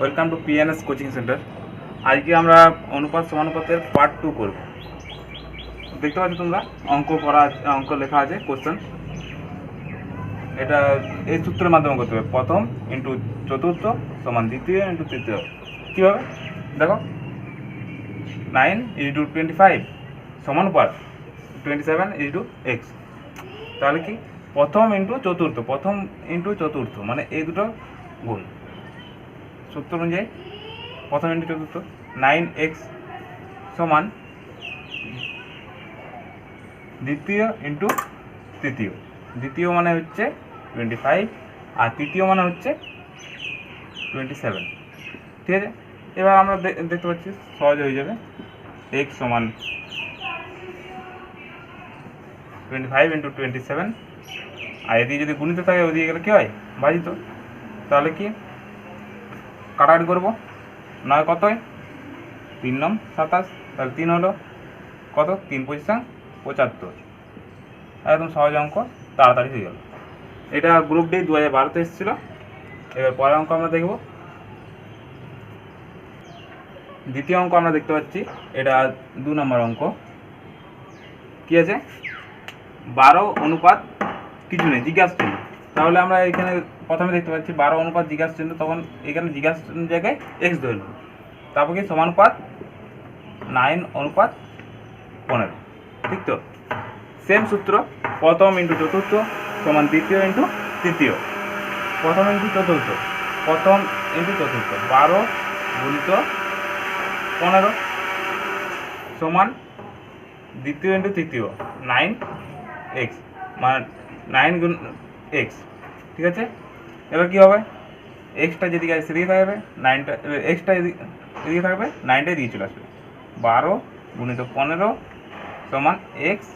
Welcome to PNS coaching centre. আজকে আমরা অনুপাত সমানুপাতের পার্ট 2 করব। দেখতে পাচ্ছ তোমরা অঙ্ক লেখা আছে কোশ্চেন। এটা এই সূত্রের মাধ্যমে করতে হবে, প্রথম ইন্টু চতুর্থ সমান দ্বিতীয় ইন্টু তৃতীয়। কীভাবে দেখো, 9 ইন্টু 25 সমানুপাত 27 ইন্টু এক্স। তাহলে কি প্রথম ইন্টু চতুর্থ মানে এই দুটো গুণ। সূত্র অনুযায়ী প্রথম ইন্টু চতুর্থ 9x সমান দ্বিতীয় ইন্টু দ্বিতীয় মানে হচ্ছে 25 আর তৃতীয় মানে হচ্ছে 27। ঠিক আছে, এবার আমরা দেখতে পাচ্ছি সহজ হয়ে যাবে। x সমান 25 ইন্টু 27, আর এদিকে যদি গুণিত থাকে ওদিকে গেলে কী হয়, ভাজিত। তাহলে কি কাটাকাটি করবো, 9 কত হয় 3 9 27, তাহলে 3 হলো কত 3 25 75। একদম সহজ অঙ্ক, তাড়াতাড়ি হয়ে গেল। এটা গ্রুপ ডি 2012-তে এসেছিলো। এবার পরের অঙ্ক আমরা দেখব। দ্বিতীয় অঙ্ক আমরা দেখতে পাচ্ছি, এটা 2 নম্বর অঙ্ক। কি আছে, 12 অনুপাত কিছু নেই, জিজ্ঞাসা চিহ্ন। তাহলে আমরা এখানে প্রথমে দেখতে পাচ্ছি 12 অনুপাত জিজ্ঞাসা চিহ্ন, তখন এখানে জিজ্ঞাসা চিহ্নের জায়গায় এক্স ধরে নেব। তারপর কি সমানুপাত 9 অনুপাত 15। ঠিক তো, সেম সূত্র, প্রথম ইন্টু চতুর্থ সমান দ্বিতীয় ইন্টু তৃতীয়। প্রথম ইন্টু চতুর্থ 12 গুণিত 15 সমান দ্বিতীয় ইন্টু তৃতীয় 9x, মানে 9 গুণ এক্স। ঠিক আছে, এবার কী হবে, এক্সটা যেদিকে আছে সেদিকে থাকবে, 9টা এক্সটা এদিকে থাকবে, 9টা এদিকে চলে আসবে। 12 গুণিত 15 সমান এক্স,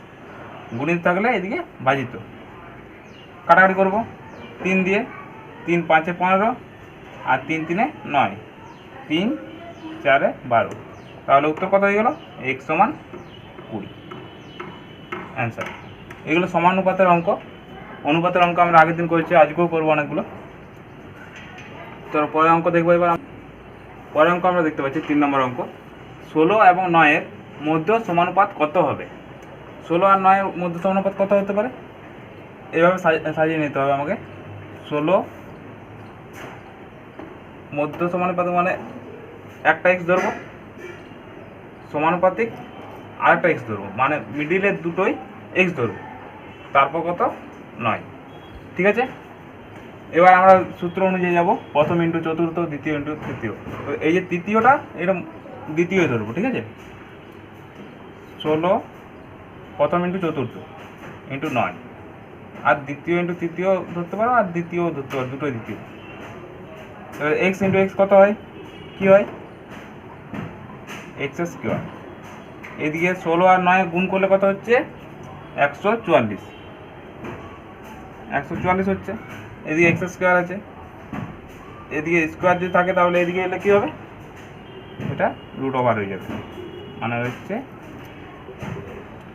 গুণিত থাকলে এদিকে ভাজিত। কাটাকাটি করব 3 দিয়ে, 3 5 15 আর 3 3 9, 3 4 12। তাহলে উত্তর কত হয়ে গেল, এক্স সমান 20। অ্যান্সার। এগুলো সমানুপাতের অঙ্ক। অনুপাতের অঙ্ক আমরা আগের দিন করেছি, আজকেও করবো অনেকগুলো। তো পরের অঙ্ক দেখবো। এবার পরের অঙ্ক আমরা দেখতে পাচ্ছি 3 নম্বর অঙ্ক। 16 এবং 9-এর মধ্যে সমানুপাত কত হবে? 16 আর 9-এর মধ্যে সমানুপাত কত হতে পারে, এভাবে সাজিয়ে নিতে হবে আমাকে। 16 মধ্য সমানুপাত মানে একটা এক্স ধরবো, সমানুপাতিক আরেকটা এক্স ধরবো, মানে মিডিলের দুটোই এক্স ধরবো, তারপর কত 9। ঠিক আছে, এবার আমরা সূত্র অনুযায়ী যাব, প্রথম ইন্টু চতুর্থ, দ্বিতীয় ইন্টু তৃতীয়। তো এই যে তৃতীয়টা, এটা দ্বিতীয় ধরবো। ঠিক আছে, 16 প্রথম ইন্টু চতুর্থ ইন্টু 9, আর দ্বিতীয় ইন্টু তৃতীয় ধরতে পারো, আর দ্বিতীয় ধরতে পারো, দুটোই দ্বিতীয়। এবার এক্স ইন্টু এক্স কত হয়, কী হয়, এক্স স্কোয়ার। এদিকে 16 আর 9 গুণ করলে কত হচ্ছে, 144 হচ্ছে। এদিকে এক্স স্কোয়ার আছে, এদিকে স্কোয়ার যদি থাকে তাহলে এদিকে এলে কী হবে, এটা রুট ওভার হয়ে যাবে, মানে হচ্ছে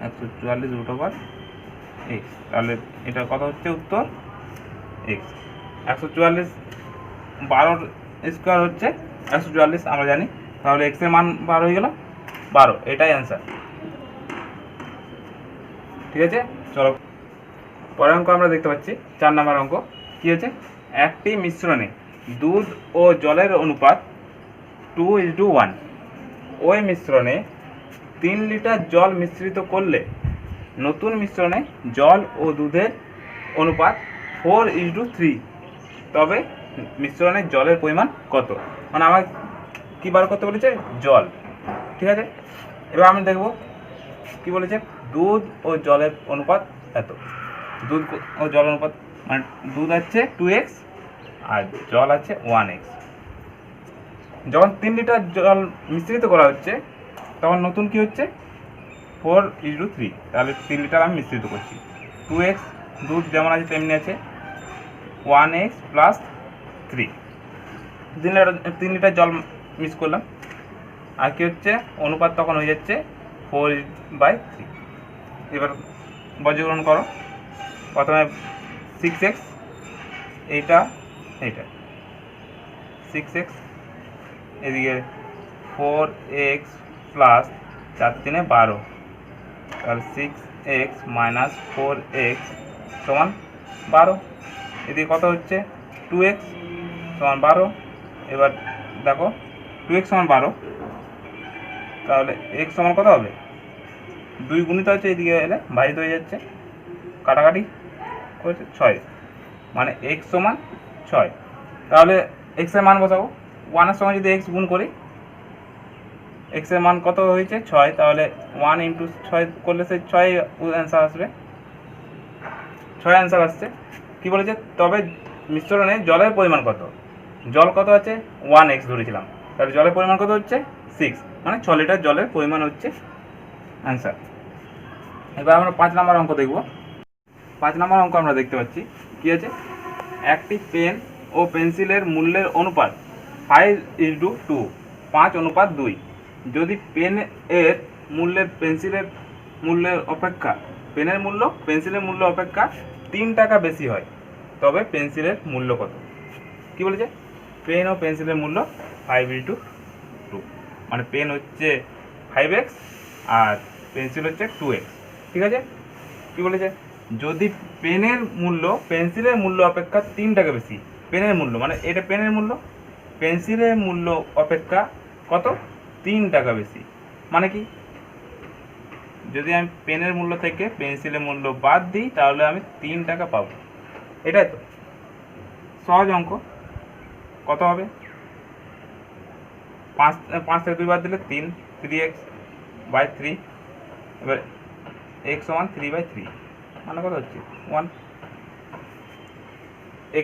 144 রুট ওভার এক্স। তাহলে এটা কত হচ্ছে উত্তর, এক্স। 144 12 স্কোয়ার হচ্ছে 144, আমরা জানি। তাহলে এক্সের মান 12 হয়ে গেল, 12, এটাই অ্যান্সার। ঠিক আছে, চলো পরের অঙ্ক আমরা দেখতে পাচ্ছি 4 নম্বর অঙ্ক। কী হচ্ছে, একটি মিশ্রণে দুধ ও জলের অনুপাত 2:1। ওই মিশ্রণে 3 লিটার জল মিশ্রিত করলে নতুন মিশ্রণে জল ও দুধের অনুপাত 4:3। তবে মিশ্রণে জলের পরিমাণ কত? মানে আমার কী বার করতে বলেছে, জল। ঠিক আছে, এবার আমি দেখব কী বলেছে, দুধ ও জলের অনুপাত এত। দুধ ও জল অনুপাত মানে দুধ আছে 2x আর জল আছে 1x। যখন 3 লিটার জল মিশ্রিত করা হচ্ছে তখন নতুন কি হচ্ছে, 4:3। তাহলে 3 লিটার আমি মিশ্রিত করছি, 2x দুধ যেমন আছে তেমনি আছে, 1x প্লাস 3, 3 লিটার জল মিক্স করলাম। আর কি হচ্ছে, অনুপাত তখন হয়ে যাচ্ছে 4/3। এবার বর্গীকরণ করো, প্রথমে 6x, এইটা 6x এদিকে 4x প্লাস 4 3 12, তাহলে 6x মাইনাস 4x সমান 12। এদিকে কত হচ্ছে 2x সমান 12। এবার দেখো 2x সমান 12, তাহলে x সমান কত হবে 2 গুণিত হচ্ছে, এদিকে এলে ভাজিত হয়ে যাচ্ছে, কাটাকাটি করেছে 6, মানে x সমান 6। তাহলে x এর মান বসাবো, 1 এর সঙ্গে যদি x গুণ করি, x এর মান কত হয়েছে 6, তাহলে 1 ইন্টু 6 করলে সেই 6 অ্যান্সার আসবে, 6 অ্যান্সার আসছে। কী বলেছে, তবে মিশ্রণে জলের পরিমাণ কত, জল কত আছে 1x ধরেছিলাম, তাহলে জলের পরিমাণ কত হচ্ছে 6, মানে 6 লিটার জলের পরিমাণ হচ্ছে অ্যান্সার। এবার আমরা 5 নম্বর অঙ্ক দেখব। 5 নম্বর অঙ্ক আমরা দেখতে পাচ্ছি কী আছে, একটি পেন ও পেন্সিলের মূল্যের অনুপাত 5:2, 5:2। যদি পেন এর মূল্যের পেন্সিলের মূল্যের অপেক্ষা পেনের মূল্য পেন্সিলের মূল্য অপেক্ষা 3 টাকা বেশি হয়, তবে পেন্সিলের মূল্য কত? কি বলেছে, পেন ও পেন্সিলের মূল্য 5:2, মানে পেন হচ্ছে 5x আর পেন্সিল হচ্ছে 2x। ঠিক আছে, কি বলেছে, যদি পেনের মূল্য পেন্সিলের মূল্য অপেক্ষা 3 টাকা বেশি, পেনের মূল্য মানে এটা পেনের মূল্য, পেন্সিলের মূল্য অপেক্ষা কত 3 টাকা বেশি, মানে কি, যদি আমি পেনের মূল্য থেকে পেন্সিলের মূল্য বাদ দিই তাহলে আমি 3 টাকা পাবো, এটাই তো সহজ অঙ্ক। কত হবে, 5 থেকে 2 বাদ দিলে 3, 3x/3, এবার x সমান 3/3, মানে কত হচ্ছে 1,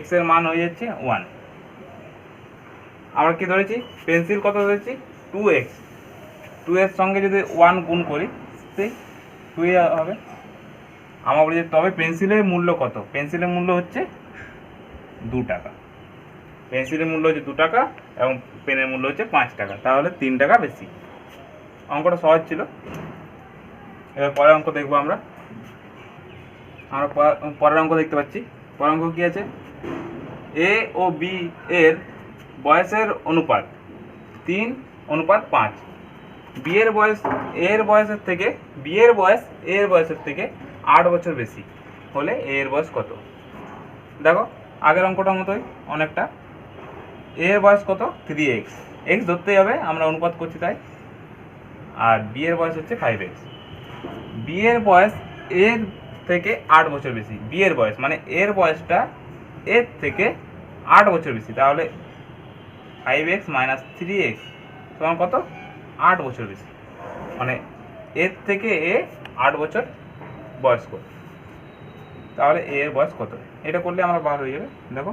x এর মান হয়ে যাচ্ছে 1। আমরা কি ধরেছি, পেন্সিল কত ধরেছি 2x, 2 এর সঙ্গে যদি 1 গুণ করি সেই 2 হবে। আমরা বলি যে তবে পেন্সিলের মূল্য কত, পেন্সিলের মূল্য হচ্ছে 2 টাকা, পেন্সিলের মূল্য হচ্ছে 2 টাকা এবং পেনের মূল্য হচ্ছে 5 টাকা, তাহলে 3 টাকা বেশি। অঙ্কটা সহজ ছিল। এবার পরের অঙ্ক দেখবো আমরা পরের অঙ্ক দেখতে পাচ্ছি। পরের অঙ্ক কী আছে, এ ও বি এর বয়সের অনুপাত 3:5, বিয়ের বয়স এর বয়সের থেকে বিয়ের বয়স এর বয়সের থেকে 8 বছর বেশি হলে এর বয়স কত? দেখো আগের অঙ্কটার মতোই অনেকটা, এর বয়স কত 3x, x ধরতেই হবে, আমরা অনুপাত করছি তাই, আর বিয়ের বয়স হচ্ছে 5x। বিয়ের বয়স এর থেকে 8 বছর বেশি, বিয়ের বয়স মানে এর বয়সটা এর থেকে 8 বছর বেশি, তাহলে 5x - 3x সমান কত 8 বছর বেশি, মানে এর থেকে এ 8 বছর বয়স্ক, তাহলে এর বয়স কত? এটা করলে আমরা বার হয়ে যাবে। দেখো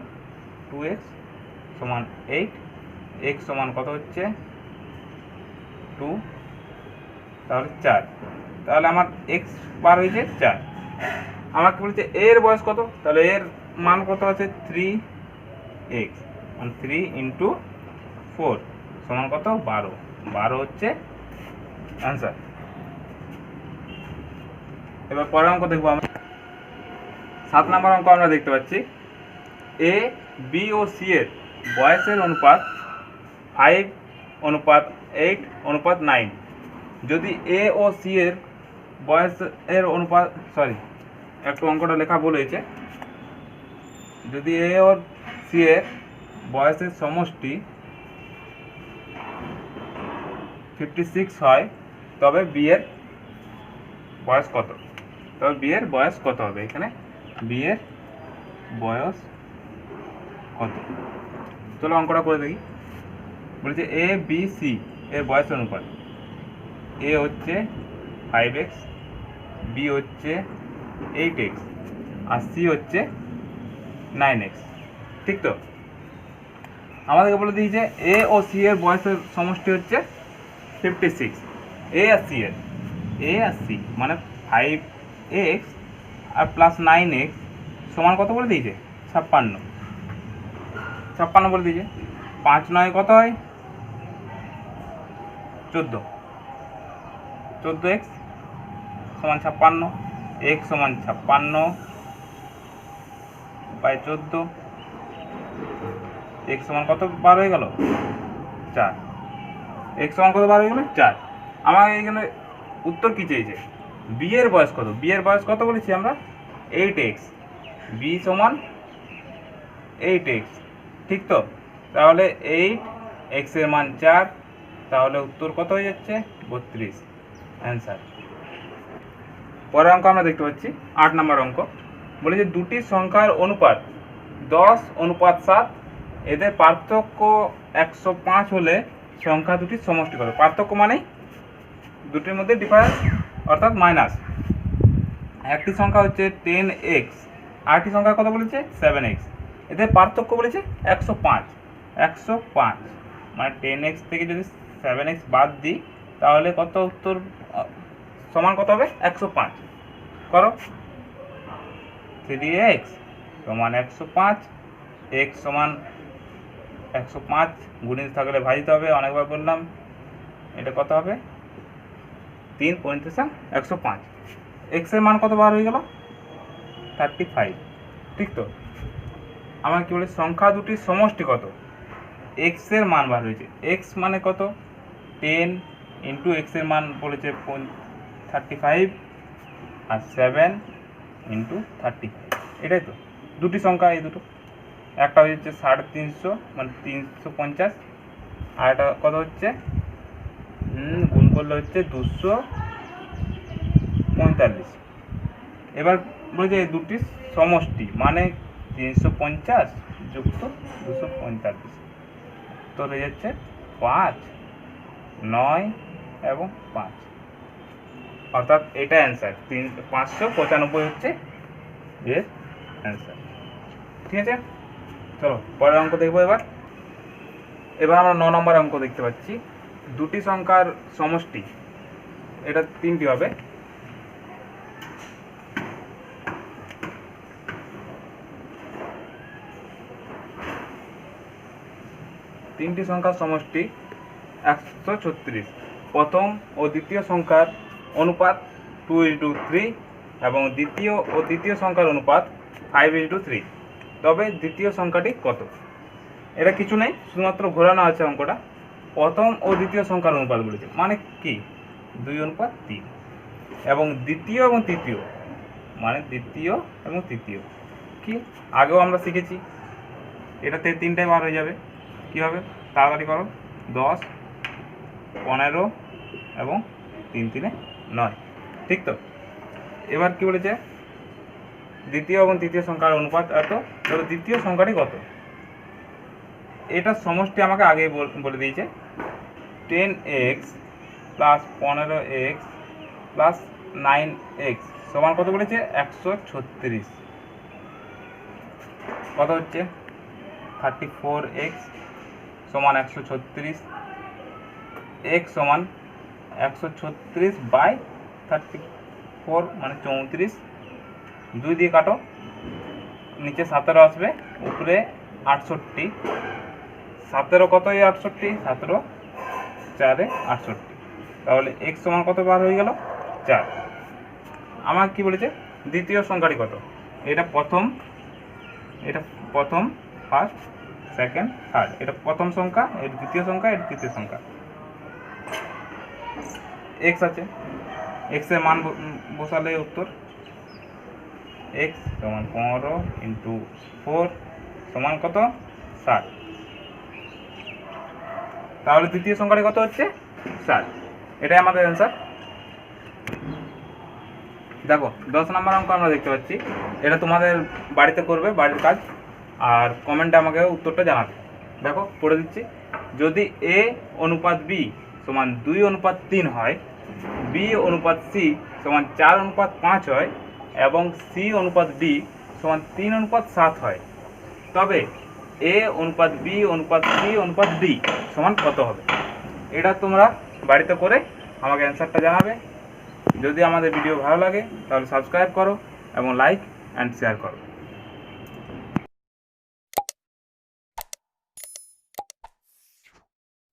2x সমান 8, x সমান কত হচ্ছে 2, তাহলে 4, তাহলে আমার x বার হয়েছে 4। আমাকে বলছে এর বয়স কত, তাহলে এর মান কত আছে 3x, মানে 3 × 4 সমান কত 12, 12 হচ্ছে অ্যান্সার। এবার পরের অঙ্ক দেখবো আমরা। 7 নম্বর অঙ্ক আমরা দেখতে পাচ্ছি, এ বি ও সি এর বয়সের অনুপাত 5:8:9। যদি এ ও সি এর বয়সের অনুপাত, একটু অঙ্কটা লেখা বলেছে, যদি এ ও সি এর বয়সের সমষ্টি 56 হয় তবে বি এর বয়স কত? তবে বি এর বয়স কত হবে, এখানে বি এর বয়স কত? চলো অঙ্কটা করে দেখি। বলছে এ বি সি এর বয়স অনুপাত, এ হচ্ছে 5x, বি হচ্ছে 8x আর সি হচ্ছে 9x, ঠিক তো? আমাদেরকে বলে দিয়েছে এ ও সি এর বয়সের সমষ্টি হচ্ছে 56, এ আর সি মানে 5x আর প্লাস 9x সমান কত বলে দিয়েছে 56 বলে দিয়েছে। 5 9 কত হয় 14x সমান 56, x সমান 56/14, x সমান কত বার হয়ে গেল 4। এক্স সমান কত বার হয়ে গেল 4। আমাকে এখানে উত্তর কী চেয়েছে, বি এর বয়স কত, বি এর বয়স কত বলেছি আমরা 8x, বি সমান 8x, ঠিক তো? তাহলে 8x এর মান 4, তাহলে উত্তর কত হয়ে যাচ্ছে 32, অ্যান্সার। পরের অঙ্ক আমরা দেখতে পাচ্ছি 8 নম্বর অঙ্ক, বলে যে দুটি সংখ্যার অনুপাত 10:7, এদের পার্থক্য 105 হলে সংখ্যা দুটির সমষ্টি কত। পার্থক্য মানে দুটির মধ্যে ডিফারেন্স অর্থাৎ মাইনাস। একটি সংখ্যা হচ্ছে 10x, আরেকটি সংখ্যা কত বলেছে 7x, এদের পার্থক্য বলেছে 105। 105 মানে 10x থেকে যদি 7x বাদ দিই তাহলে কত উত্তর সমান কত হবে 105। করো 3x সমান 105, x সমান 105, গুণিত থাকলে ভাজিতে হবে, অনেকবার বললাম। এটা কত হবে 3 × 105। x এর মান কত বার হয়ে গেল 35, ঠিক তো? আমার কি বলে সংখ্যা দুটির সমষ্টি কত, x এর মান বার হয়েছে। x মানে কত 10 × x এর মান বলেছে 35 আর 7 × 35, এটাই তো দুটি সংখ্যা। এই দুটো একটা হচ্ছে 350 মানে 350, আর এটা কত হচ্ছে গুণ করলে হচ্ছে 245। এবার বলছে এই দুটির সমষ্টি মানে 350 যুক্ত 245, তো হয়ে যাচ্ছে 5, 9 এবং 5, অর্থাৎ এটা অ্যান্সার 595 হচ্ছে এর অ্যান্সার। ঠিক আছে, চলো পরের অঙ্ক দেখবো। এবার আমরা 9 নম্বর অঙ্ক দেখতে পাচ্ছি, দুটি সংখ্যার সমষ্টি, এটা 3টি হবে। তিনটি সংখ্যার সমষ্টি 136, প্রথম ও দ্বিতীয় সংখ্যার অনুপাত 2:3 এবং দ্বিতীয় ও তৃতীয় সংখ্যার অনুপাত 5:3, তবে দ্বিতীয় সংখ্যাটি কত। এটা কিছু নেই, শুধুমাত্র ঘোরানো আছে অঙ্কটা। প্রথম ও দ্বিতীয় সংখ্যার অনুপাত বলেছে মানে কি 2:3, এবং দ্বিতীয় এবং তৃতীয় মানে দ্বিতীয় এবং তৃতীয় কি আগেও আমরা শিখেছি। এটাতে 3টাই বার হয়ে যাবে। কীভাবে, তাড়াতাড়ি করো, 10, 15 এবং 3 3 9, ঠিক তো? এবার কি বলেছে দ্বিতীয় এবং তৃতীয় সংখ্যার অনুপাত এত, তবে দ্বিতীয় সংখ্যাটি কত। এটার সমষ্টি আমাকে আগেই বলে দিয়েছে, 10x + 15x + 9x সমান কত বলেছে 136, কত হচ্ছে 34x সমান 136, x সমান 136/34 মানে 34, 2 দিয়ে কাটো, নিচে 17 আসবে, উপরে 68, 17 কত এই 68, 17 4 68, তাহলে x সমান কত বার হয়ে গেল 4। আমার কি বলেছে দ্বিতীয় সংখ্যাটি কত, এটা প্রথম, ফার্স্ট, সেকেন্ড, থার্ড, এটা প্রথম সংখ্যা, এটা দ্বিতীয় সংখ্যা, এটা তৃতীয় সংখ্যা। x আছে, x এর মান বসালে উত্তর x সমান 15 × 4 সমান কত 60, তাহলে দ্বিতীয় সংখ্যাটি কত হচ্ছে 60, এটাই আমাদের অ্যান্সার। দেখো 10 নম্বর অঙ্ক আমরা দেখতে পাচ্ছি, এটা তোমাদের বাড়িতে করবে, বাড়ির কাজ, আর কমেন্টে আমাকে উত্তরটা জানাবে। দেখো পড়ে দিচ্ছি, যদি a অনুপাত b সমান 2:3 হয়, b অনুপাত c সমান 4:5 হয় এবং c অনুপাত d সমান 3:7 হয়, তবে a অনুপাত b অনুপাত c অনুপাত d সমান কত হবে। এটা তোমরা বাড়িতে করে আমাকে অ্যান্সারটা জানাবে। যদি আমাদের ভিডিও ভালো লাগে তাহলে সাবস্ক্রাইব করো এবং লাইক অ্যান্ড শেয়ার করো।